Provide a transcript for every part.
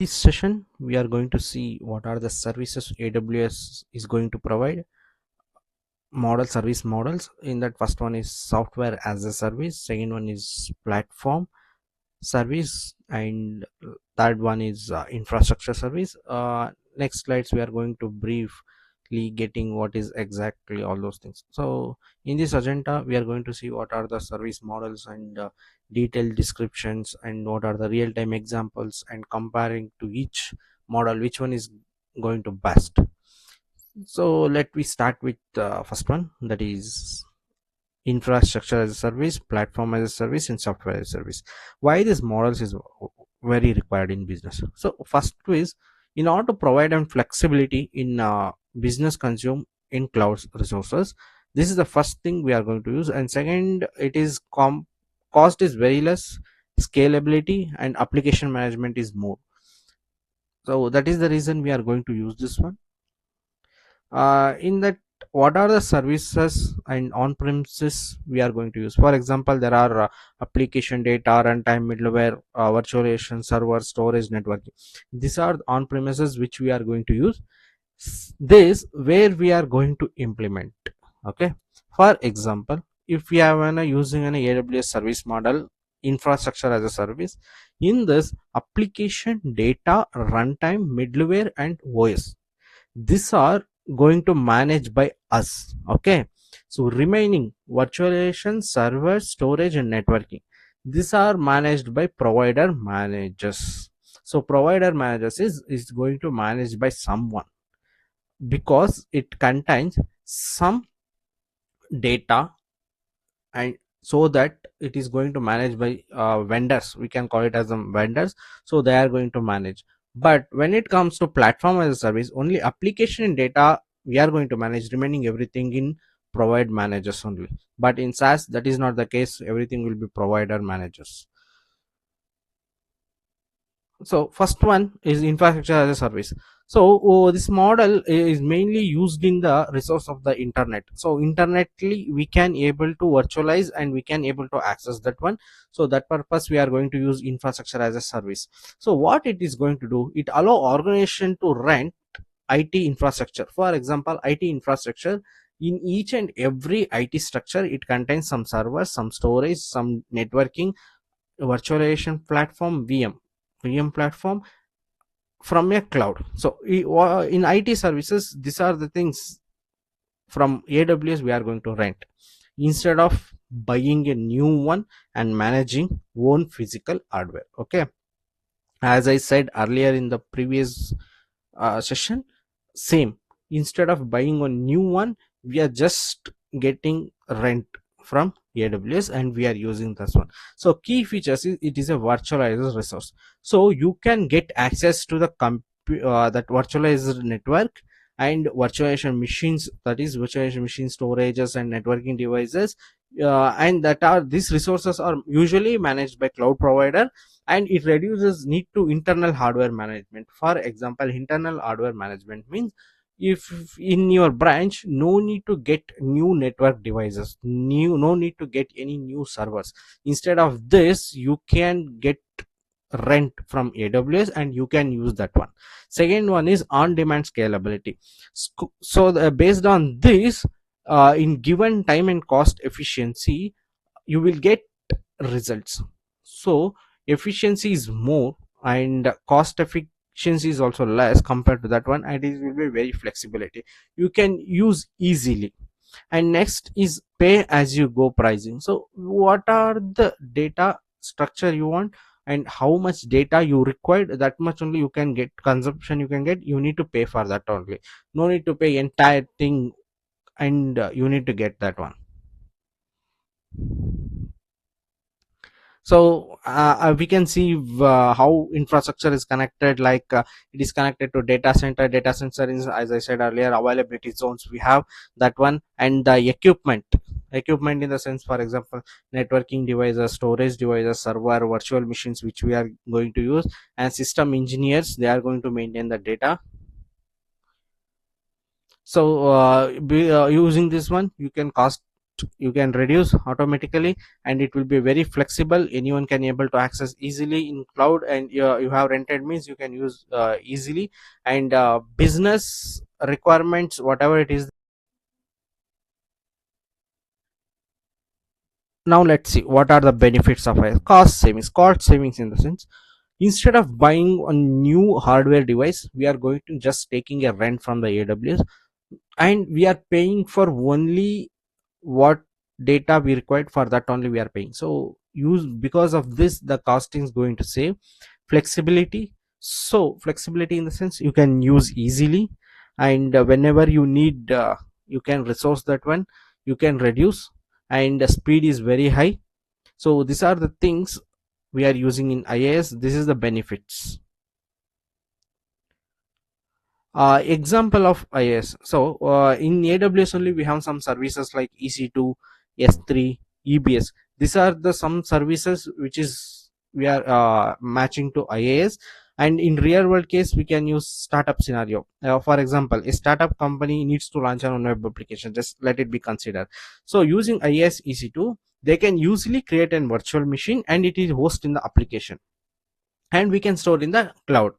This session we are going to see what are the services AWS is going to provide, service models. In that, first one is software as a service, second one is platform service, and third one is infrastructure service. Next slides we are going to briefly getting what is exactly all those things. So in this agenda we are going to see what are the service models and detailed descriptions, and what are the real-time examples, and comparing to each model which one is going to best. So let me start with the first one, that is infrastructure as a service, platform as a service, and software as a service. Why these models is very required in business? So first is, in order to provide them flexibility in business consume in cloud resources, this is the first thing we are going to use. And second, it is cost is very less, scalability and application management is more. So that is the reason we are going to use this one. In that, what are the services and on premises we are going to use? For example, there are application data, runtime, middleware, virtualization, server, storage, networking. These are on premises which we are going to use. This where we are going to implement. Okay, for example, if we have using an AWS service model, infrastructure as a service, in this application data, runtime, middleware and OS, these are going to manage by us. Okay, so remaining virtualization, server, storage and networking, these are managed by provider managers. So provider managers is going to manage by someone, because it contains some data, and so that it is going to manage by vendors, we can call it as vendors, so they are going to manage. But when it comes to platform as a service, only application and data we are going to manage, remaining everything in provide managers only. But in SaaS that is not the case, everything will be provider managers. So first one is infrastructure as a service. So this model is mainly used in the resource of the internet. So internetly we can able to virtualize and we can able to access that one. So that purpose we are going to use infrastructure as a service. So what it is going to do, it allow organization to rent IT infrastructure. For example, IT infrastructure, in each and every IT structure it contains some servers, some storage, some networking, virtualization platform, VM platform from a cloud. So in IT services, these are the things from AWS we are going to rent, instead of buying a new one and managing own physical hardware. Okay, as I said earlier in the previous session, same, instead of buying a new one, we are just getting rent from AWS and we are using this one. So key features is it is a virtualized resource, so you can get access to the that virtualized network and virtualization machines, that is virtualization machine storages and networking devices, and that are these resources are usually managed by cloud provider, and it reduces need to internal hardware management. For example, internal hardware management means, if in your branch no need to get new network devices, no need to get any new servers, instead of this you can get rent from AWS and you can use that one. Second one is on demand scalability. So based on this, in given time and cost efficiency, you will get results. So efficiency is more and cost efficiency is also less compared to that one, and it will be very flexibility, you can use easily. And next is pay as you go pricing. So what are the data structure you want and how much data you require, that much only you can get, consumption you can get, you need to pay for that only, no need to pay entire thing, and you need to get that one. So we can see how infrastructure is connected, like it is connected to data center is, as I said earlier, availability zones we have that one, and the equipment in the sense, for example, networking devices, storage devices, server, virtual machines which we are going to use, and system engineers, they are going to maintain the data. So using this one you can cost cost you can reduce automatically, and it will be very flexible. Anyone can able to access easily in cloud, and you have rented means you can use easily. And business requirements, whatever it is. Now let's see what are the benefits of a cost savings in the sense, instead of buying a new hardware device, we are going to just taking a rent from the AWS, and we are paying for only what data we required. For that only we are paying. So use, because of this, the costing is going to save. Flexibility, so flexibility in the sense you can use easily, and whenever you need, you can resource that one, you can reduce, and the speed is very high. So these are the things we are using in IAAS. This is the benefits. Example of IAAS. So in AWS only we have some services like EC2, S3, EBS. These are the some services which is we are matching to IAAS. And in real world case, we can use startup scenario. For example, a startup company needs to launch an web application. Just let it be considered. So using IAAS EC2, they can usually create a virtual machine, and it is host in the application, and we can store in the cloud.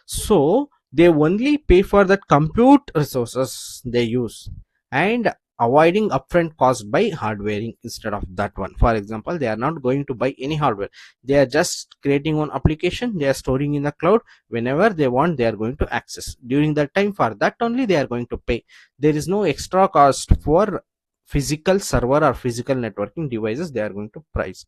So they only pay for that compute resources they use, and avoiding upfront cost by hardwaring instead of that one. For example, they are not going to buy any hardware, they are just creating one application, they are storing in the cloud. Whenever they want, they are going to access. During that time, for that only they are going to pay. There is no extra cost for physical server or physical networking devices they are going to price.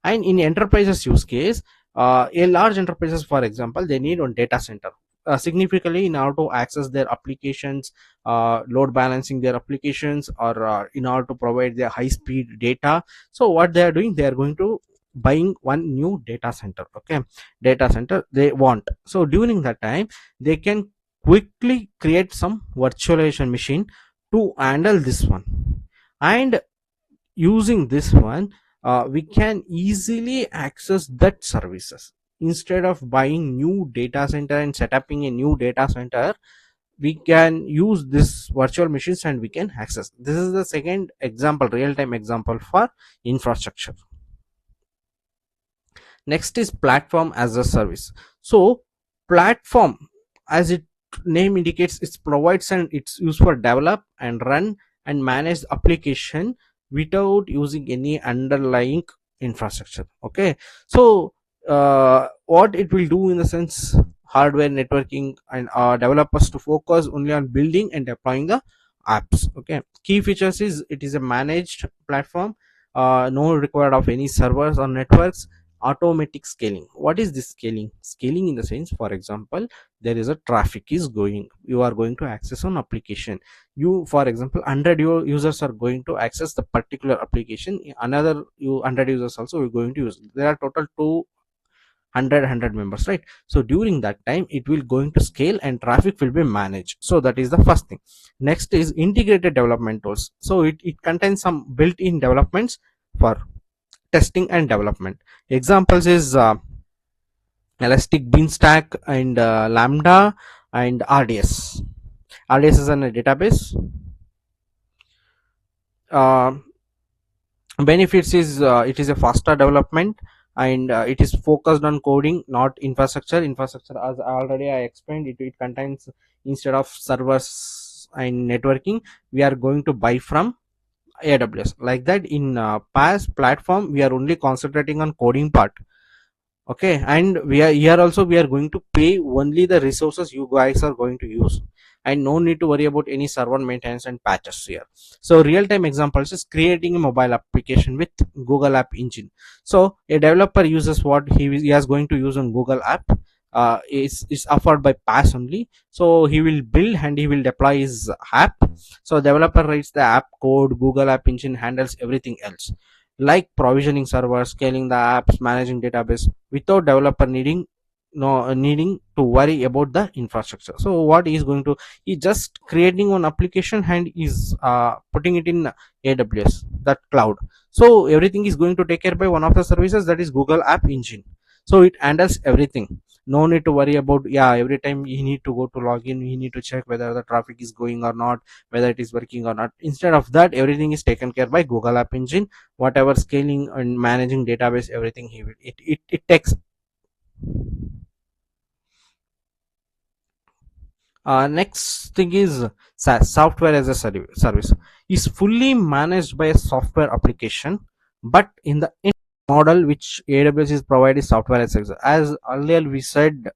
And in enterprises use case, a large enterprises, for example, they need one data center significantly in order to access their applications, load balancing their applications, or in order to provide their high speed data. So what they are doing, they are going to buying one new data center. Okay, data center they want. So during that time, they can quickly create some virtualization machine to handle this one. And using this one, we can easily access that services. Instead of buying new data center and setting a new data center, we can use this virtual machines and we can access. This is the second example, real time example for infrastructure. Next is platform as a service. So platform, as it name indicates, it provides and it's used for develop and run and manage the application without using any underlying infrastructure. Okay, so what it will do in the sense, hardware networking and developers to focus only on building and deploying the apps. Okay, key features is it is a managed platform, no required of any servers or networks. Automatic scaling, what is this scaling? Scaling in the sense, for example, there is a traffic is going, you are going to access an application. You, for example, 100 users are going to access the particular application, another 100 users also are going to use. There are total 200 members, right? So during that time, it will going to scale and traffic will be managed. So that is the first thing. Next is integrated development tools. So it contains some built-in developments for testing and development. Examples is elastic beanstalk and lambda and RDS. RDS is a database. uh, Benefits is it is a faster development, and it is focused on coding, not infrastructure. As already I explained, it contains, instead of servers and networking, we are going to buy from AWS. Like that, in PAAS platform, we are only concentrating on coding part. Okay, and we are here also, we are going to pay only the resources you guys are going to use, and no need to worry about any server maintenance and patches here. So real time examples is creating a mobile application with Google App Engine. So a developer uses what he is going to use on Google App, is offered by PAAS only. So he will build and he will deploy his app. So developer writes the app code, Google App Engine handles everything else, like provisioning servers, scaling the apps, managing database, without developer needing to worry about the infrastructure. So what he is going to, he just creating one application and is putting it in AWS, that cloud. So everything is going to take care by one of the services, that is Google App Engine. So it handles everything. no need to worry about, yeah, every time you need to go to login, you need to check whether the traffic is going or not, whether it is working or not. Instead of that, everything is taken care by Google App Engine. Whatever scaling and managing database, everything he will, it takes. Next thing is SaaS, software as a service, is fully managed by a software application, but in the model which AWS is providing software as a service. As earlier we said,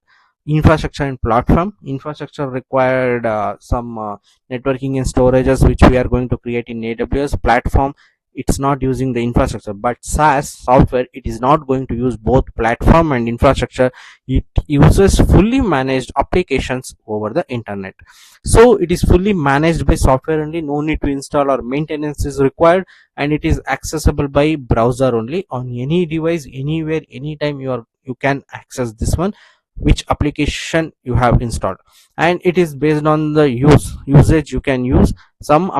infrastructure and platform. Infrastructure required some networking and storages which we are going to create in AWS. Platform, it's not using the infrastructure, but SaaS software, it is not going to use both platform and infrastructure. It uses fully managed applications over the internet. So it is fully managed by software only, no need to install or maintenance is required, and it is accessible by browser only on any device, anywhere, anytime you can access this one, which application you have installed. And it is based on the usage you can use. Some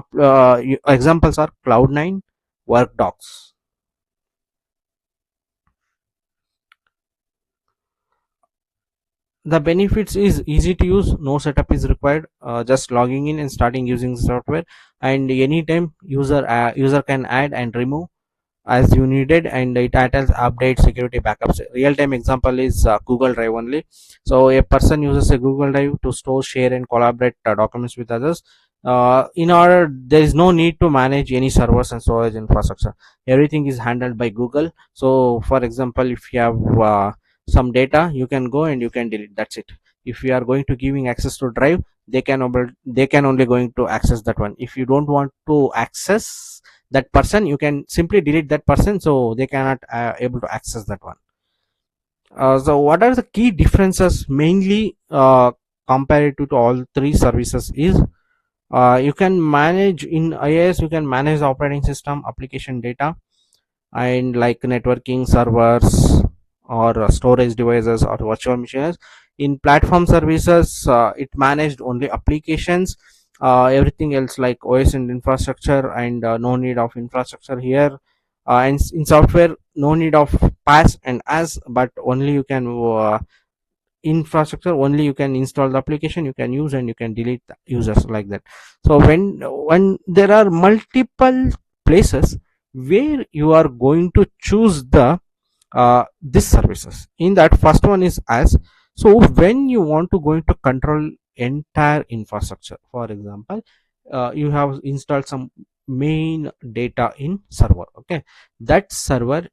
examples are Cloud9, Workdocs. The benefits is easy to use, no setup is required, just logging in and starting using the software, and anytime user can add and remove as you needed, and it attends update security backups. Real time example is Google Drive only. So a person uses a Google Drive to store, share and collaborate documents with others. In order, there is no need to manage any servers and storage infrastructure. Everything is handled by Google. So for example, if you have some data, you can go and you can delete, that's it. If you are going to giving access to Drive, they can only going to access that one. If you don't want to access that person, you can simply delete that person, so they cannot able to access that one. So what are the key differences mainly compared to all three services is, you can manage in IAAS, you can manage the operating system, application data, and like networking servers or storage devices or virtual machines. In platform services, it managed only applications, everything else like OS and infrastructure, and no need of infrastructure here. And in software, no need of PAAS and AS, but only you can infrastructure, only you can install the application, you can use and you can delete the users, like that. So when there are multiple places where you are going to choose the this services, in that first one is as. So when you want to going to control entire infrastructure, for example, you have installed some main data in server, okay, that server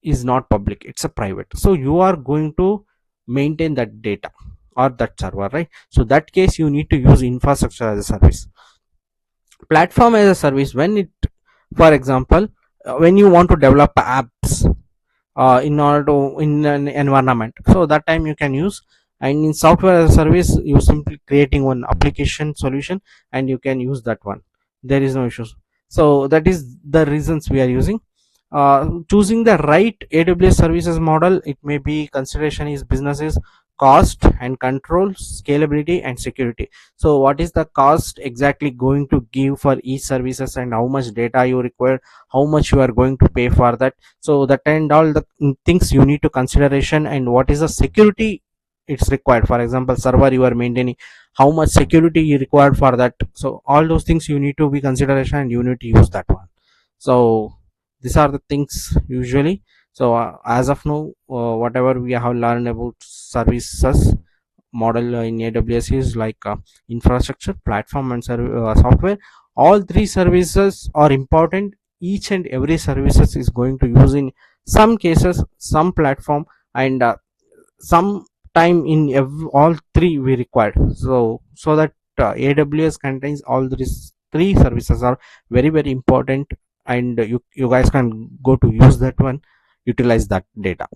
is not public, it's a private, so you are going to maintain that data or that server, right? So that case you need to use infrastructure as a service. Platform as a service, when it, for example, when you want to develop apps in order to in an environment, so that time you can use. And in software as a service, you simply creating one application solution and you can use that one, there is no issues. So that is the reasons we are using. Choosing the right AWS services model, it may be consideration is businesses cost and control, scalability and security. So what is the cost exactly going to give for each services, and how much data you require, how much you are going to pay for that. So that and all the things you need to consideration, and what is the security it's required. For example, server you are maintaining, how much security you required for that. So all those things you need to be consideration and you need to use that one. So these are the things usually. So as of now, whatever we have learned about services model in AWS is like infrastructure, platform and software. All three services are important. Each and every services is going to use in some cases some platform, and some time in all three we required. So that AWS contains all these three services are very very important, and you guys can go to use that one, utilize that data.